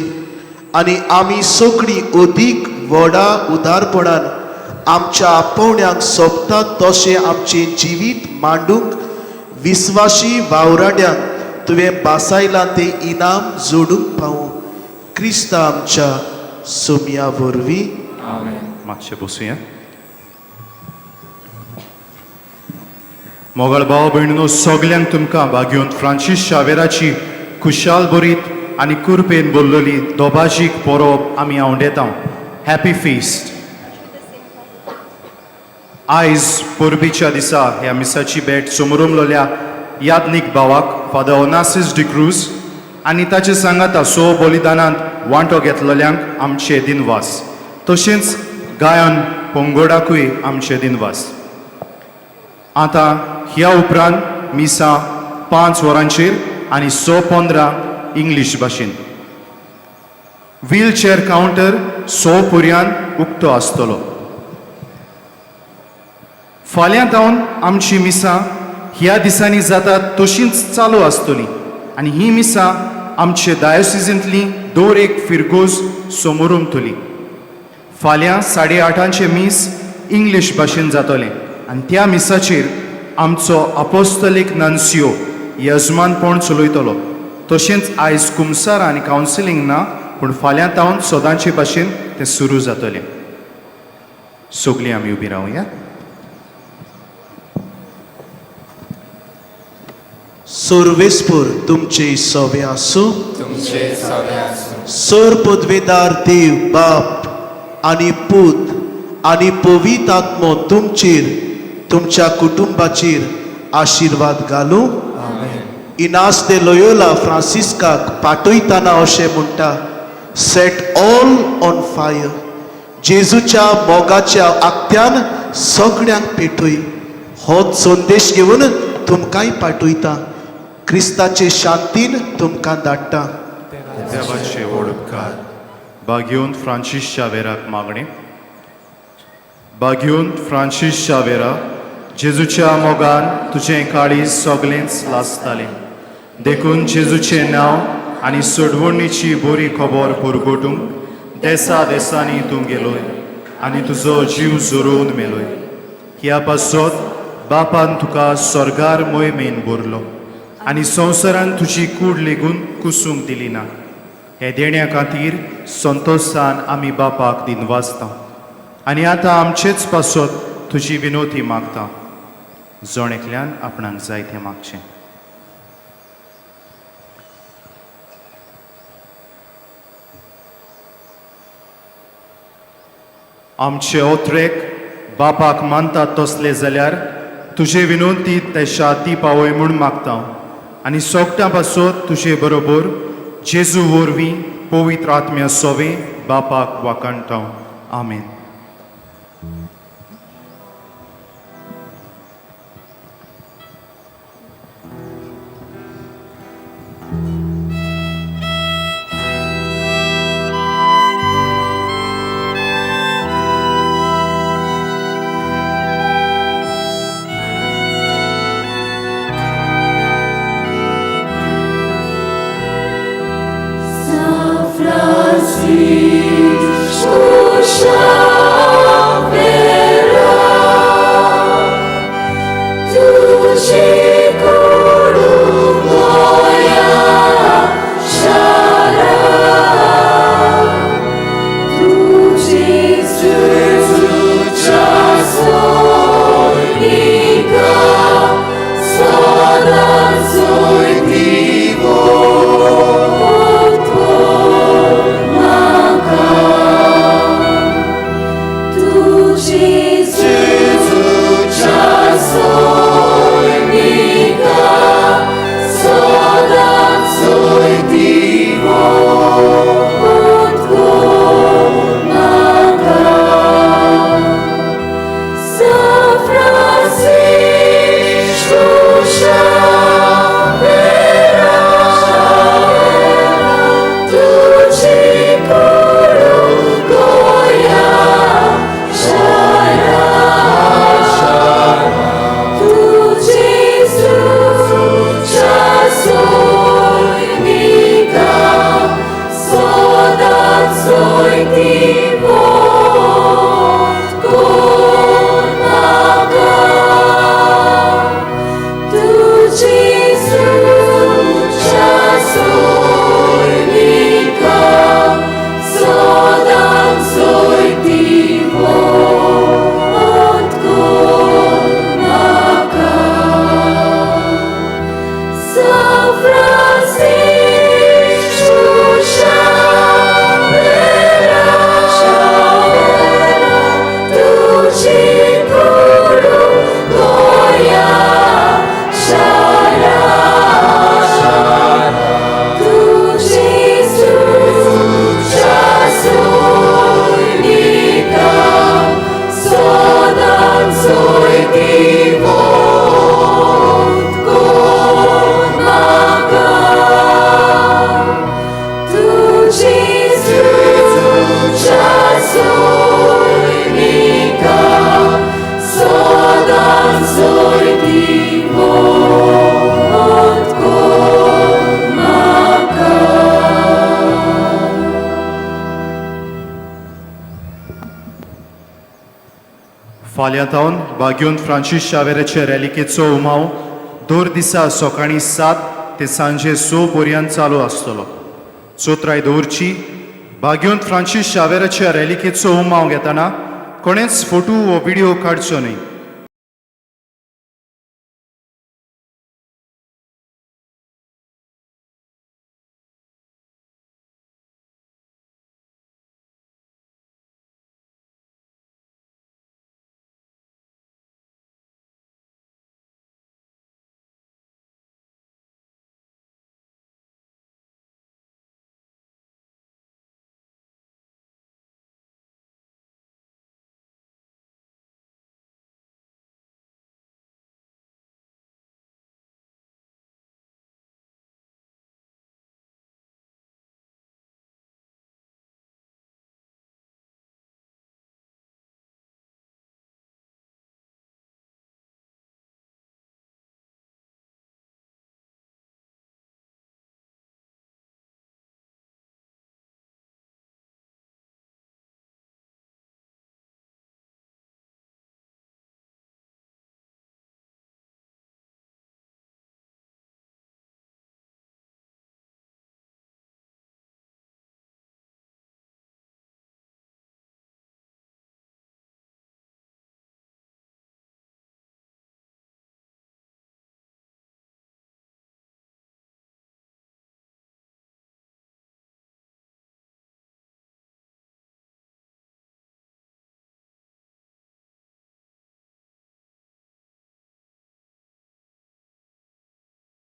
आनी आमी सगळीं अदीक व्हडा उदारपणान आमच्या आपोवण्यांक सोबता तशें आमचें जिवीत मांडूंक विस्वाशी वावराड्यांक तुवें बासायलां तें इनाम जोडूंक पावूं. क्रिस्ता आमच्या सोम्या वरवीं. मातशें बसूया. मोगळ भाव भयणीनो, सगल्यांक तुमकां बागयोन फ्रांसीस शावेराची खुशाल बरीत आनी कुरपेन बोल्लोली दोबाजीक परब आमी आवंडेतां. Happy fist. आयज परबीच्या दिसा ह्या मिसाची भेट समोरुमलोल्या यादनीक भावाक फादर ओनासिस डिक्रूज आनी ताचे सांगाता सो बलिदानांत वांटो घेतलेल्यांक आमचे दिनवास. तशेंच गायन पंगोडाकूय आमचे दिनवास. आतां ह्या उपरांत मिसा 5 वरांचेर आनी 6:15 इंग्लीश भाशेन. व्हीलचेअर कावंटर 6 पर्यंत उक्तो आसतलो. फाल्यां जावन आमची मिसां ह्या दिसांनी जाता तशींच चालू आसतली आनी ही मिसां आमचे डायोसिजींतली दर एक फिरगोज समोरुमतली. फाल्यां 8:30 मीस इंग्लीश भाशेन जातलें आनी त्या मिसाचेर आमचो अपोस्तलीक नन्सियो यजमानपण चलयतलो. तशेंच आयज कुमसार आनी कावन्सिलींग ना, पूण फाल्यां जावन सदांचे भाशेन तें सुरू जातलें. सगळीं आमी उबी रावया. सर्वेस्पर तुमचे सवे आसूं. सर पदवेदार देव बाप आनी पूत आनी पवित्र आत्मो तुमचेर तुमच्या कुटुंबाचेर आशिर्वाद घालूं. इनास दे लोयोला फ्रांसिस्काक पाठयतना अशें म्हणटा, सेट ऑल ऑन फायर. जेजूच्या मोगाच्या आक्त्यान सगळ्यांक पेटय. होच संदेश घेवन तुमकांय पाठयता. क्रिस्ताचे शांतीन तुमकां धाडटा. देवाचे व्हड उपकार. बागयोन फ्रांसीस शावेराक मागणें. बागयोन फ्रांसीस शावेरा, जेजूच्या मोगान तुजें काळीज सगळेंच लासतालें. देखून जेजूचें नांव आनी सोडवणीची बरी खबर परगटूंक देसा देसांनी तूं गेलोय आनी तुजो जीव जोरोवन मेलोय. ह्या पासत बापान तुका स्वर्गार मोहिमेन भरलो आनी संवसारान तुजी कूड लेगून कुसूंक दिली ना. हे देण्या खातीर संतोशान आमी बापाक दिनवासता आनी आतां आमचेच पासत तुजी विनोती मागता. जण एकल्यान आपणाक जाय तें मागचें. आमचे ओत्रेक बापाक मानतात तसले जाल्यार तुजे विनोती तेशा ती पावय म्हूण मागता आनी सोगट्या पासत तुजे बरोबर जेजू वरवीं पवित्र आत्म्या सोवे बापाक वाकणटा. आमेन. Tu फाल्यांतावन बागेवन फ्रांसीस शावेराचे रॅलिकेचो उमाव दर दिसा सकाळीं 7 ते सांजे 6 पर्यंत चालू आसतलो. चोत्राय दवरची. बागेवन फ्रांसीस शावेराच्या रॅलिकेचो उमाव घेतना कोणेच फोटो वा व्हिडिओ काडचो न्हय.